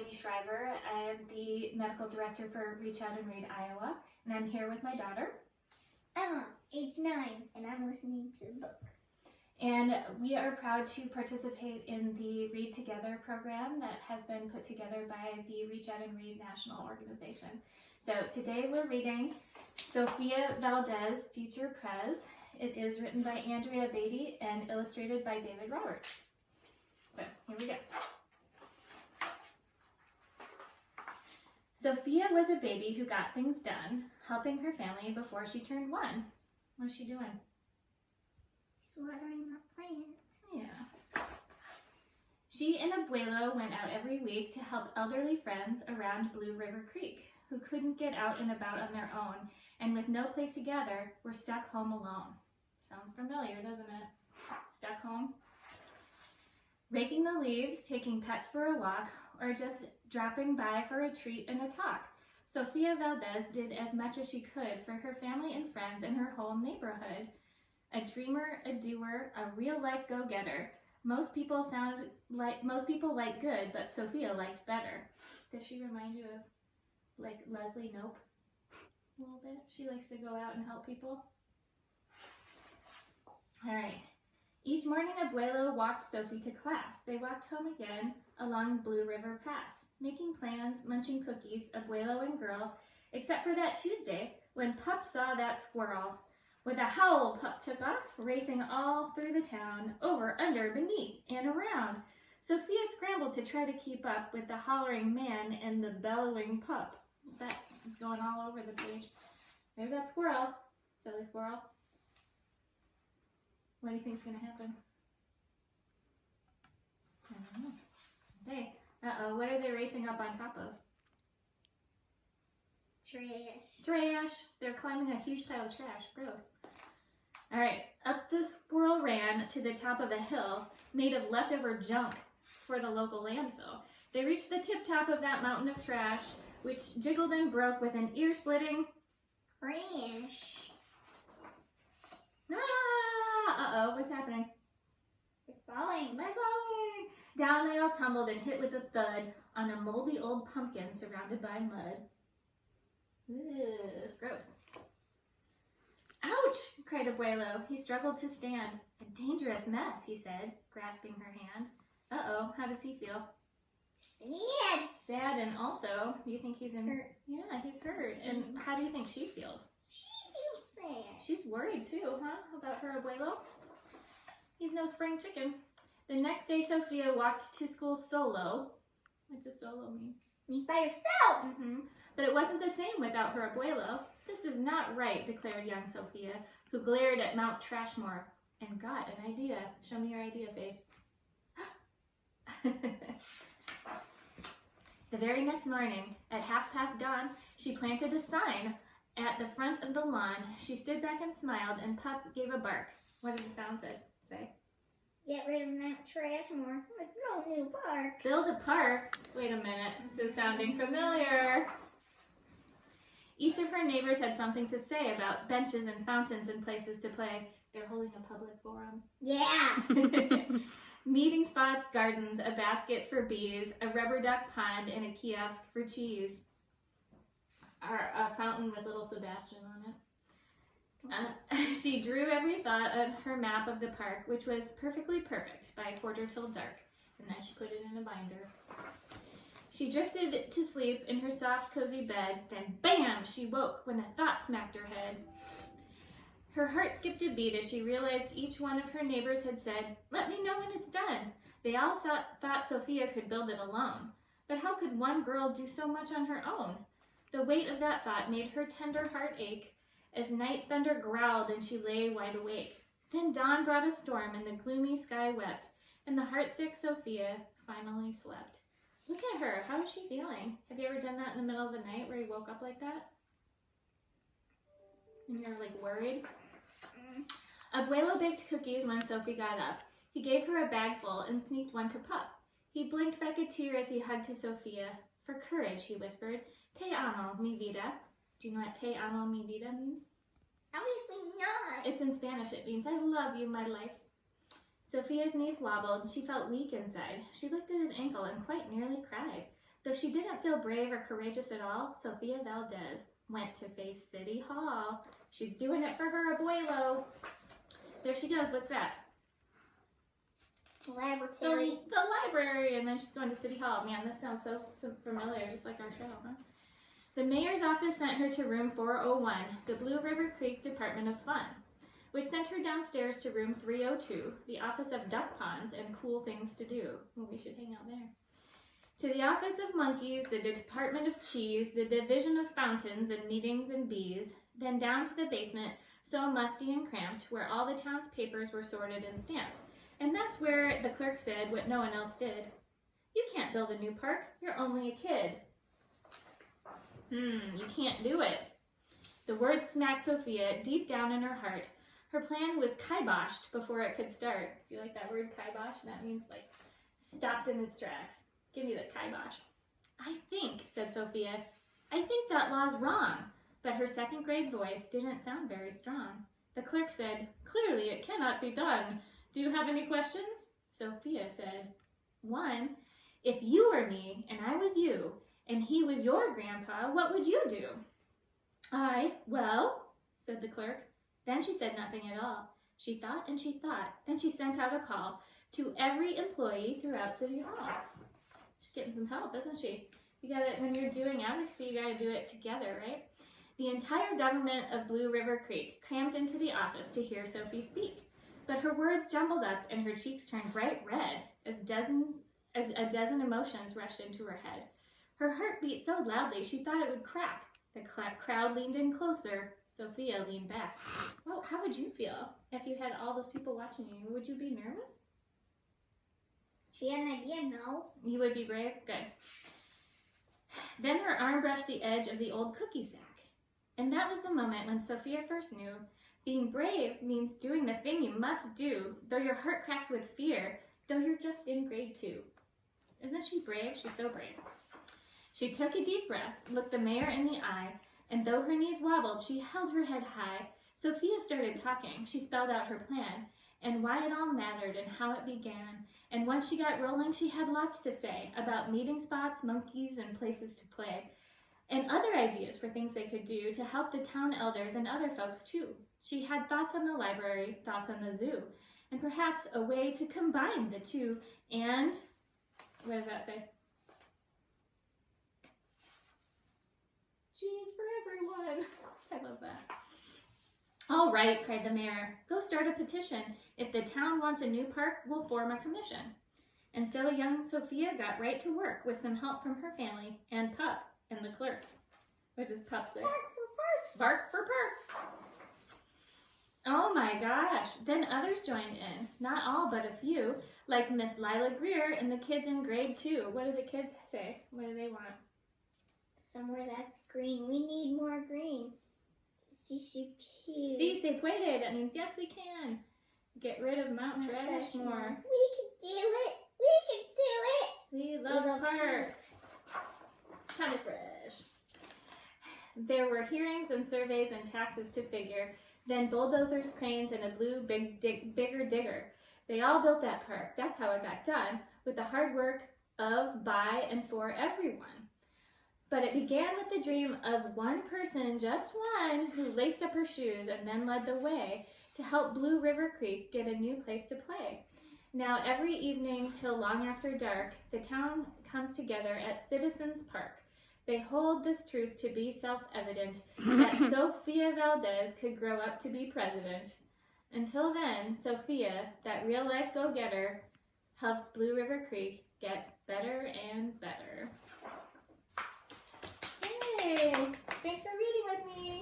Dr.Shriver. I am the medical director for Reach Out and Read Iowa, and I'm here with my daughter. Emma, age 9, and I'm listening to the book. And we are proud to participate in the Read Together program that has been put together by the Reach Out and Read National Organization. So today we're reading Sofia Valdez, Future Prez. It is written by Andrea Beatty and illustrated by David Roberts. So here we go. Sofia was a baby who got things done, helping her family before she turned 1. What's she doing? She's watering my plants. Yeah. She and Abuelo went out every week to help elderly friends around Blue River Creek who couldn't get out and about on their own and with no place to gather were stuck home alone. Sounds familiar, doesn't it? Stuck home. Raking the leaves, taking pets for a walk, or just dropping by for a treat and a talk. Sofia Valdez did as much as she could for her family and friends in her whole neighborhood. A dreamer, a doer, a real-life go-getter. Most people like good, but Sofia liked better. Does she remind you of like Leslie Knope a little bit? She likes to go out and help people. All right. Each morning, Abuelo walked Sophie to class. They walked home again along Blue River Pass, making plans, munching cookies, Abuelo and girl, except for that Tuesday when Pup saw that squirrel. With a howl, Pup took off, racing all through the town, over, under, beneath, and around. Sophia scrambled to try to keep up with the hollering man and the bellowing Pup. That is going all over the page. There's that squirrel, silly squirrel. What do you think is going to happen? I don't know. Hey, what are they racing up on top of? Trash. Trash. They're climbing a huge pile of trash. Gross. All right, up the squirrel ran to the top of a hill made of leftover junk for the local landfill. They reached the tip top of that mountain of trash, which jiggled and broke with an ear-splitting Crash. Uh-oh, what's happening? They're falling. They're falling! Down they all tumbled and hit with a thud on a moldy old pumpkin surrounded by mud. Ugh, gross. Ouch! Cried Abuelo. He struggled to stand. A dangerous mess, he said, grasping her hand. Uh-oh, how does he feel? Sad. Sad, and also, you think he's in... Hurt. Yeah, he's hurt. And how do you think she feels? She feels sad. She's worried too, huh? About her Abuelo? He's no spring chicken. The next day, Sofia walked to school solo. What does solo mean? Me by yourself. But it wasn't the same without her Abuelo. This is not right, declared young Sofia, who glared at Mount Trashmore and got an idea. Show me your idea face. The very next morning, at dawn, she planted a sign at the front of the lawn. She stood back and smiled, and Pup gave a bark. What does the sound say? Get rid of Mount Trashmore. Let's no new park. Build a park? Wait a minute, this is sounding familiar. Each of her neighbors had something to say about benches and fountains and places to play. They're holding a public forum. Yeah. Meeting spots, gardens, a basket for bees, a rubber duck pond, and a kiosk for cheese. Or a fountain with little Sebastian on it. She drew every thought on her map of the park, which was perfectly perfect by 1:45 dark, and then she put it in a binder. She drifted to sleep in her soft, cozy bed, then bam, she woke when a thought smacked her head. Her heart skipped a beat as she realized each one of her neighbors had said, "Let me know when it's done." They all thought Sofia could build it alone. But how could one girl do so much on her own? The weight of that thought made her tender heart ache as night thunder growled and she lay wide awake. Then dawn brought a storm and the gloomy sky wept, and the heartsick Sofia finally slept. Look at her. How is she feeling? Have you ever done that in the middle of the night where you woke up like that? And you're like worried? Abuelo baked cookies when Sophie got up. He gave her a bag full and sneaked one to Pup. He blinked back a tear as he hugged to Sofia. For courage, he whispered. Te amo, mi vida. Do you know what te amo, mi vida means? Obviously not. It's in Spanish. It means, I love you, my life. Sofia's knees wobbled. She felt weak inside. She looked at his ankle and quite nearly cried. Though she didn't feel brave or courageous at all, Sofia Valdez went to face City Hall. She's doing it for her abuelo. There she goes. What's that? Laboratory. The library. And then she's going to City Hall. Man, this sounds so familiar, just like our show, huh? The mayor's office sent her to room 401, the Blue River Creek Department of Fun, which sent her downstairs to room 302, the office of duck ponds and cool things to do. Well, we should hang out there. To the office of monkeys, the Department of Cheese, the division of fountains and meetings and bees, then down to the basement, so musty and cramped, where all the town's papers were sorted and stamped. And that's where the clerk said what no one else did. You can't build a new park. You're only a kid. You can't do it. The words smacked Sofia deep down in her heart. Her plan was kiboshed before it could start. Do you like that word, kibosh? That means like stopped in its tracks. Give me the kibosh. I think, said Sofia, I think that law's wrong. But her second grade voice didn't sound very strong. The clerk said, clearly it cannot be done. Do you have any questions? Sofia said, 1, if you were me and I was you, and he was your grandpa, what would you do? Well, said the clerk. Then she said nothing at all. She thought and she thought. Then she sent out a call to every employee throughout City Hall. She's getting some help, isn't she? You gotta, when you're doing advocacy, you gotta do it together, right? The entire government of Blue River Creek crammed into the office to hear Sophie speak. But her words jumbled up and her cheeks turned bright red as a dozen emotions rushed into her head. Her heart beat so loudly she thought it would crack. The crowd leaned in closer. Sofia leaned back. Well, how would you feel if you had all those people watching you? Would you be nervous? She had an idea, no. You would be brave? Good. Then her arm brushed the edge of the old cookie sack. And that was the moment when Sofia first knew being brave means doing the thing you must do, though your heart cracks with fear, though you're just in grade 2. Isn't she brave? She's so brave. She took a deep breath, looked the mayor in the eye, and though her knees wobbled, she held her head high. Sofia started talking. She spelled out her plan, and why it all mattered, and how it began. And once she got rolling, she had lots to say about meeting spots, monkeys, and places to play, and other ideas for things they could do to help the town elders and other folks too. She had thoughts on the library, thoughts on the zoo, and perhaps a way to combine the two, and, what does that say? Cheese for everyone. I love that. All right, cried the mayor. Go start a petition. If the town wants a new park, we'll form a commission. And so young Sofia got right to work with some help from her family and Pup and the clerk. What does Pup say? Bark for parks. Bark for parks. Oh my gosh. Then others joined in. Not all, but a few, like Miss Lila Greer and the kids in grade 2. What do the kids say? What do they want? Somewhere that's green. We need more green. Si se puede. That means yes, we can. Get rid of Mount Trash more. We can do it. We can do it. We love parks. Tony Fresh. There were hearings and surveys and taxes to figure. Then bulldozers, cranes, and a blue bigger digger. They all built that park. That's how it got done, with the hard work of, by, and for everyone. But it began with the dream of one person, just one, who laced up her shoes and then led the way to help Blue River Creek get a new place to play. Now, every evening till long after dark, the town comes together at Citizens Park. They hold this truth to be self-evident, that Sofia Valdez could grow up to be president. Until then, Sofia, that real-life go-getter, helps Blue River Creek get better and better. Yay! Thanks for reading with me.